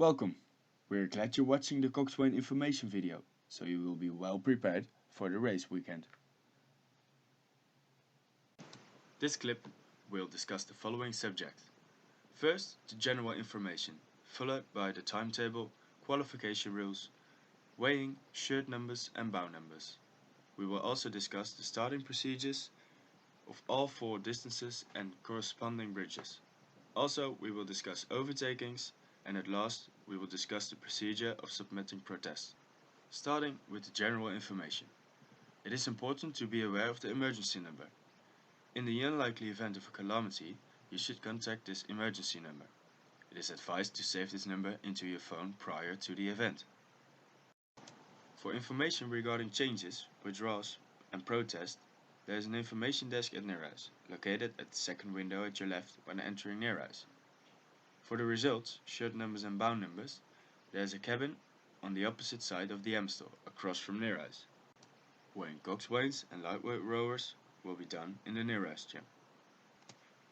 Welcome! We're glad you're watching the Coxswain information video, so you will be well prepared for the race weekend. This clip will discuss the following subjects. First, the general information, followed by the timetable, qualification rules, weighing, shirt numbers and bow numbers. We will also discuss the starting procedures of all 4 distances and corresponding bridges. Also, we will discuss overtakings, and at last we will discuss the procedure of submitting protests. Starting with the general information. It is important to be aware of the emergency number. In the unlikely event of a calamity, you should contact this emergency number. It is advised to save this number into your phone prior to the event. For information regarding changes, withdrawals and protests, there is an information desk at Neerhuis, located at the second window at your left when entering Neerhuis. For the results, shirt numbers and bow numbers, there is a cabin on the opposite side of the Amstel, across from Neerhuis. Weighing Coxswains and lightweight rowers will be done in the Neerhuis gym.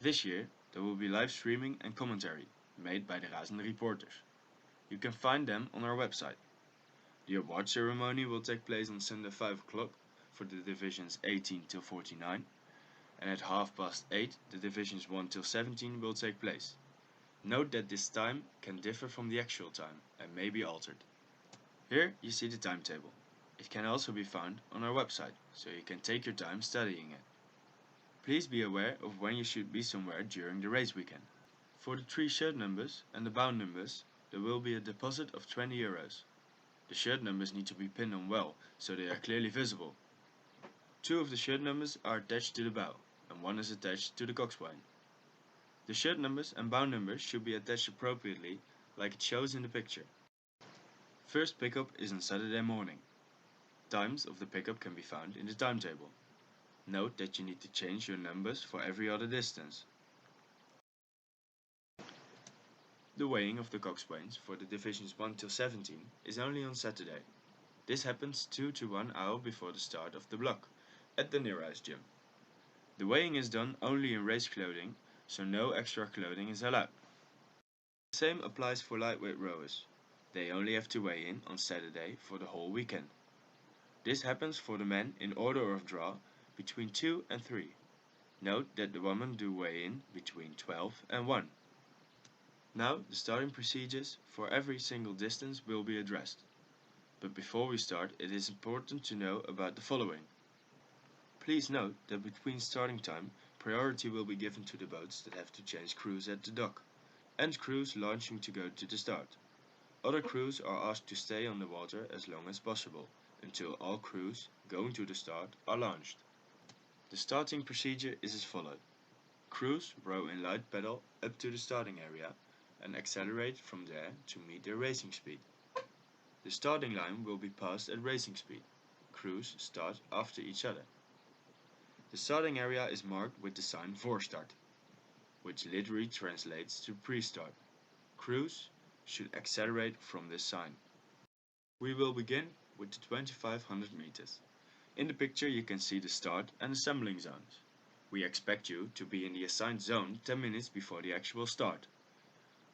This year, there will be live streaming and commentary, made by the Razende reporters. You can find them on our website. The award ceremony will take place on Sunday 5 o'clock for the divisions 18 till 49, and at 8:30 the divisions 1 till 17 will take place. Note that this time can differ from the actual time and may be altered. Here you see the timetable. It can also be found on our website, so you can take your time studying it. Please be aware of when you should be somewhere during the race weekend. For the 3 shirt numbers and the bow numbers, there will be a deposit of €20. The shirt numbers need to be pinned on well, so they are clearly visible. 2 of the shirt numbers are attached to the bow, and 1 is attached to the Coxswain. The shirt numbers and bow numbers should be attached appropriately, like it shows in the picture. First pickup is on Saturday morning. Times of the pickup can be found in the timetable. Note that you need to change your numbers for every other distance. The weighing of the Coxswains for the divisions 1 till 17 is only on Saturday. This happens 2 to 1 hour before the start of the block, at the Neerhuis gym. The weighing is done only in race clothing, so no extra clothing is allowed. The same applies for lightweight rowers. They only have to weigh in on Saturday for the whole weekend. This happens for the men in order of draw between 2 and 3. Note that the women do weigh in between 12 and 1. Now the starting procedures for every single distance will be addressed. But before we start, it is important to know about the following. Please note that between starting time, priority will be given to the boats that have to change crews at the dock, and crews launching to go to the start. Other crews are asked to stay on the water as long as possible, until all crews going to the start are launched. The starting procedure is as follows. Crews row in light pedal up to the starting area and accelerate from there to meet their racing speed. The starting line will be passed at racing speed. Crews start after each other. The starting area is marked with the sign Voorstart, which literally translates to pre-start. Crews should accelerate from this sign. We will begin with the 2500 meters. In the picture you can see the start and assembling zones. We expect you to be in the assigned zone 10 minutes before the actual start.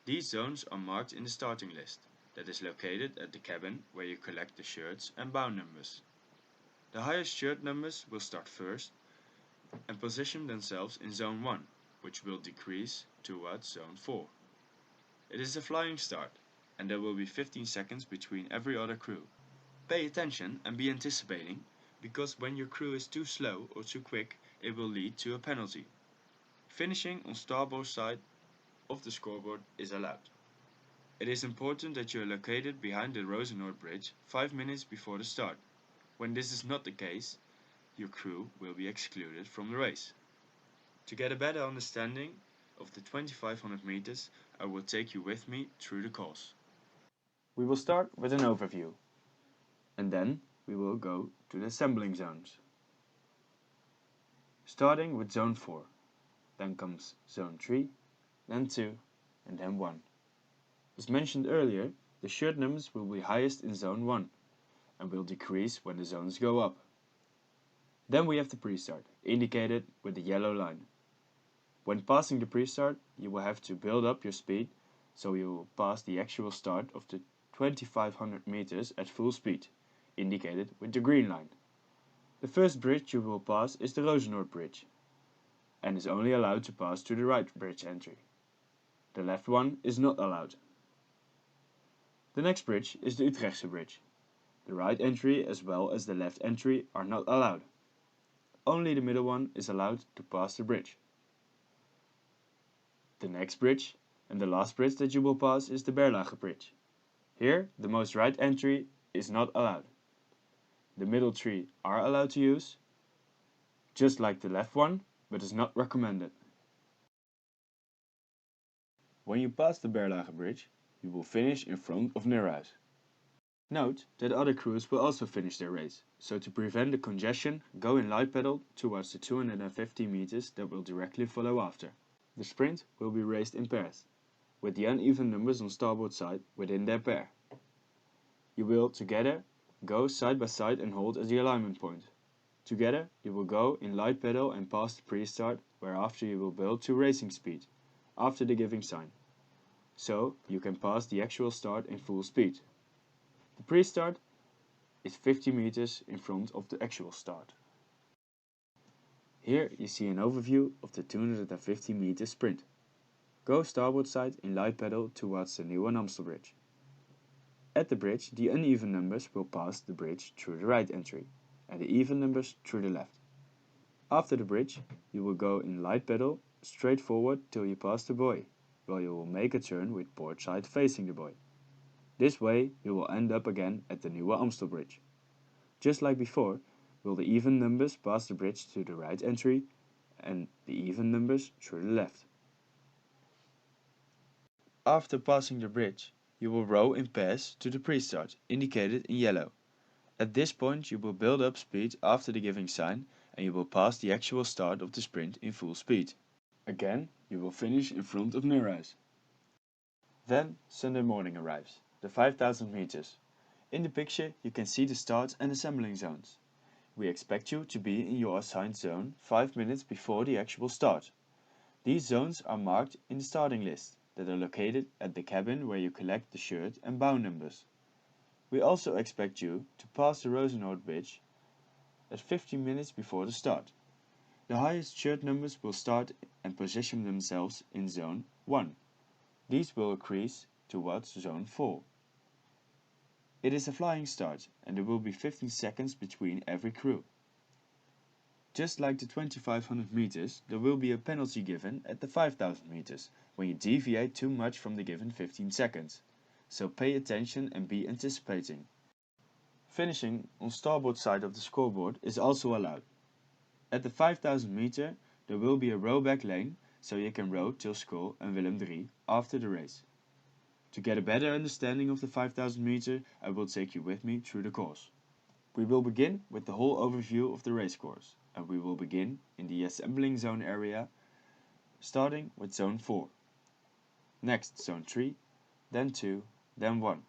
These zones are marked in the starting list that is located at the cabin where you collect the shirts and bow numbers. The highest shirt numbers will start first and position themselves in zone 1, which will decrease towards zone 4. It is a flying start, and there will be 15 seconds between every other crew. Pay attention and be anticipating, because when your crew is too slow or too quick, it will lead to a penalty. Finishing on starboard side of the scoreboard is allowed. It is important that you are located behind the Rosenoord Bridge 5 minutes before the start. When this is not the case, your crew will be excluded from the race. To get a better understanding of the 2500 meters, I will take you with me through the course. We will start with an overview, and then we will go to the assembling zones. Starting with zone 4, then comes zone 3, then 2, and then 1. As mentioned earlier, the shirt numbers will be highest in zone 1, and will decrease when the zones go up. Then we have the pre-start, indicated with the yellow line. When passing the pre-start, you will have to build up your speed so you will pass the actual start of the 2500 meters at full speed, indicated with the green line. The first bridge you will pass is the Rosenoord Bridge, and is only allowed to pass to the right bridge entry. The left one is not allowed. The next bridge is the Utrechtse Bridge. The right entry as well as the left entry are not allowed. Only the middle one is allowed to pass the bridge. The next bridge and the last bridge that you will pass is the Berlage Bridge. Here, the most right entry is not allowed. The middle three are allowed to use, just like the left one, but is not recommended. When you pass the Berlage Bridge, you will finish in front of Neerhuis. Note that other crews will also finish their race, so to prevent the congestion, go in light pedal towards the 250 meters that will directly follow after. The sprint will be raced in pairs, with the uneven numbers on starboard side within their pair. You will, together, go side by side and hold at the alignment point. Together, you will go in light pedal and pass the pre-start, whereafter you will build to racing speed, after the giving sign. So, you can pass the actual start in full speed. The pre-start is 50 meters in front of the actual start. Here you see an overview of the 250 meter sprint. Go starboard side in light pedal towards the Nieuwe Amstel Bridge. At the bridge, the uneven numbers will pass the bridge through the right entry, and the even numbers through the left. After the bridge, you will go in light pedal straight forward till you pass the buoy, where you will make a turn with port side facing the buoy. This way you will end up again at the Nieuwe Amstel Bridge. Just like before, will the even numbers pass the bridge to the right entry and the even numbers through the left. After passing the bridge, you will row in pairs to the pre-start, indicated in yellow. At this point you will build up speed after the giving sign and you will pass the actual start of the sprint in full speed. Again, you will finish in front of Neerhuis. Then Sunday morning arrives, the 5000 meters. In the picture you can see the start and assembling zones. We expect you to be in your assigned zone 5 minutes before the actual start. These zones are marked in the starting list that are located at the cabin where you collect the shirt and bow numbers. We also expect you to pass the Rosenoord Bridge at 15 minutes before the start. The highest shirt numbers will start and position themselves in zone 1. These will increase towards zone 4. It is a flying start and there will be 15 seconds between every crew. Just like the 2500 meters, there will be a penalty given at the 5000 meters when you deviate too much from the given 15 seconds. So pay attention and be anticipating. Finishing on starboard side of the scoreboard is also allowed. At the 5000 meter, there will be a rowback lane, so you can row till School and Willem III after the race. To get a better understanding of the 5000 meter, I will take you with me through the course. We will begin with the whole overview of the race course, and we will begin in the assembling zone area, starting with zone 4. Next zone 3, then 2, then 1.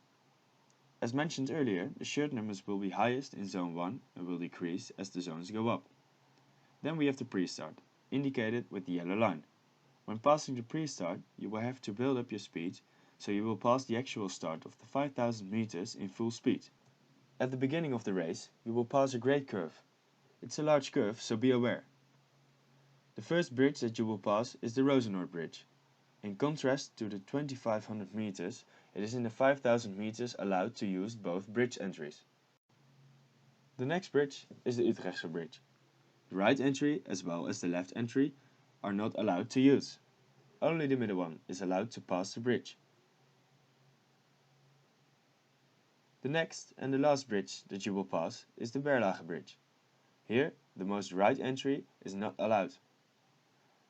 As mentioned earlier, the shirt numbers will be highest in zone 1 and will decrease as the zones go up. Then we have the pre-start, indicated with the yellow line. When passing the pre-start, you will have to build up your speed, so you will pass the actual start of the 5000 meters in full speed. At the beginning of the race, you will pass a great curve. It's a large curve, so be aware. The first bridge that you will pass is the Rosenoord Bridge. In contrast to the 2500 meters, it is in the 5000 meters allowed to use both bridge entries. The next bridge is the Utrechtse Bridge. The right entry as well as the left entry are not allowed to use. Only the middle one is allowed to pass the bridge. The next and the last bridge that you will pass is the Berlage Bridge. Here, the most right entry is not allowed.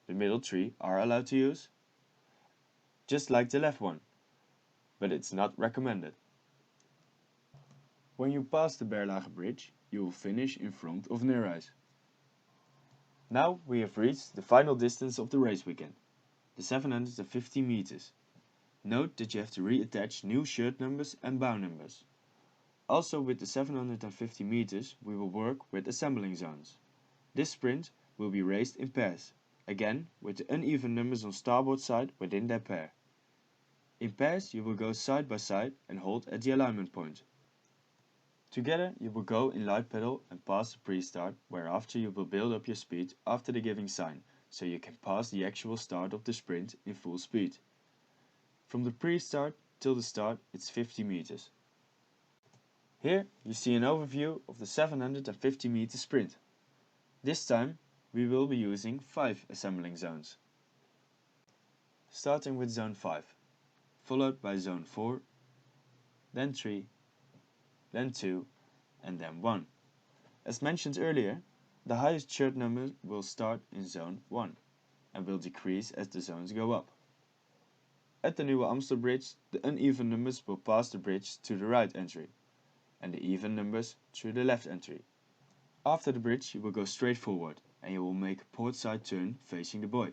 The middle three are allowed to use, just like the left one, but it's not recommended. When you pass the Berlage Bridge, you will finish in front of Neerhuis. Now we have reached the final distance of the race weekend, the 750 meters. Note that you have to reattach new shirt numbers and bow numbers. Also with the 750 meters we will work with assembling zones. This sprint will be raced in pairs, again with the uneven numbers on starboard side within their pair. In pairs you will go side by side and hold at the alignment point. Together you will go in light pedal and pass the pre-start, whereafter you will build up your speed after the giving sign, so you can pass the actual start of the sprint in full speed. From the pre-start till the start it's 50 meters. Here you see an overview of the 750 meter sprint. This time we will be using 5 assembling zones. Starting with zone 5, followed by zone 4, then 3, then 2 and then 1. As mentioned earlier, the highest shirt number will start in zone 1 and will decrease as the zones go up. At the Nieuwe Amstel bridge, the uneven numbers will pass the bridge to the right entry and the even numbers through the left entry. After the bridge you will go straight forward and you will make a port side turn facing the buoy.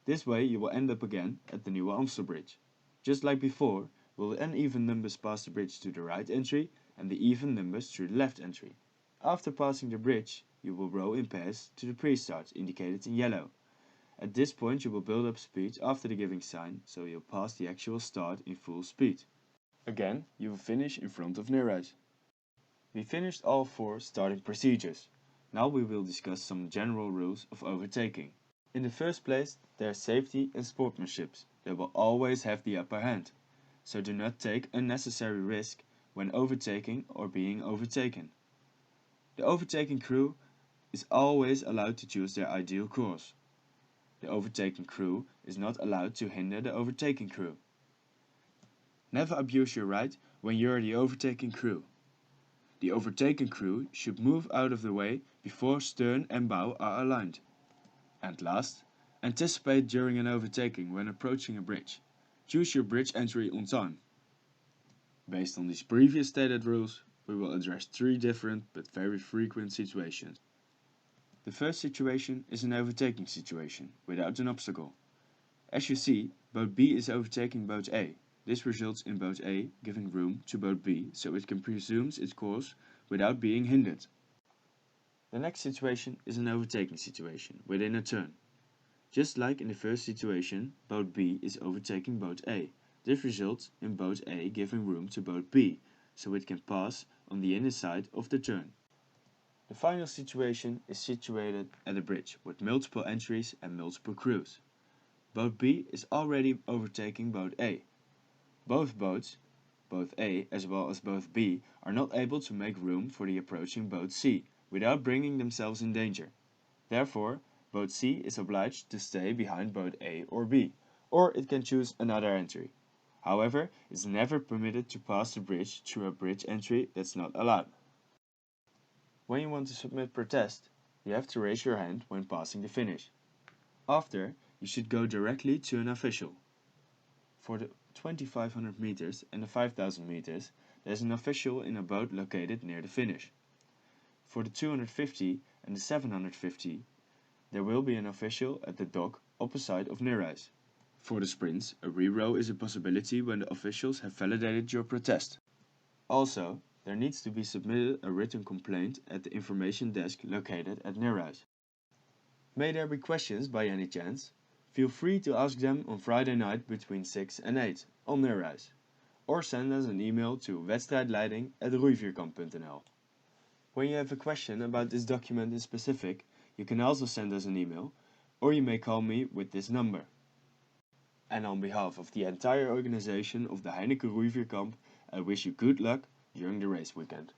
This way you will end up again at the Nieuwe Amstel bridge. Just like before, will the uneven numbers pass the bridge to the right entry and the even numbers through the left entry. After passing the bridge, you will row in pairs to the pre-start indicated in yellow. At this point you will build up speed after the giving sign, so you'll pass the actual start in full speed. Again, you will finish in front of Neerhuis. We finished all 4 starting procedures. Now we will discuss some general rules of overtaking. In the first place, there is safety and sportsmanship that will always have the upper hand. So do not take unnecessary risk when overtaking or being overtaken. The overtaking crew is always allowed to choose their ideal course. The overtaking crew is not allowed to hinder the overtaking crew. Never abuse your right when you are the overtaking crew. The overtaking crew should move out of the way before stern and bow are aligned. And last, anticipate during an overtaking when approaching a bridge. Choose your bridge entry on time. Based on these previous stated rules, we will address 3 different but very frequent situations. The first situation is an overtaking situation, without an obstacle. As you see, boat B is overtaking boat A. This results in boat A giving room to boat B so it can resume its course without being hindered. The next situation is an overtaking situation within a turn. Just like in the first situation, boat B is overtaking boat A. This results in boat A giving room to boat B so it can pass on the inner side of the turn. The final situation is situated at a bridge with multiple entries and multiple crews. Boat B is already overtaking boat A. Both boats, both A as well as both B, are not able to make room for the approaching boat C without bringing themselves in danger. Therefore, boat C is obliged to stay behind boat A or B, or it can choose another entry. However, it's never permitted to pass the bridge through a bridge entry that's not allowed. When you want to submit protest, you have to raise your hand when passing the finish. After, you should go directly to an official. For the 2500 meters and the 5000 meters, there is an official in a boat located near the finish. For the 250 and the 750, there will be an official at the dock opposite of Neerhuis. For the sprints, a re-row is a possibility when the officials have validated your protest. Also, there needs to be submitted a written complaint at the information desk located at Neerhuis. May there be questions by any chance? Feel free to ask them on Friday night between 6 and 8 on Neerhuis, or send us an email to wedstrijdleiding@roeivierkamp.nl. When you have a question about this document in specific, you can also send us an email, or you may call me with this number. And on behalf of the entire organization of the Heineken Roeivierkamp, I wish you good luck during the race weekend.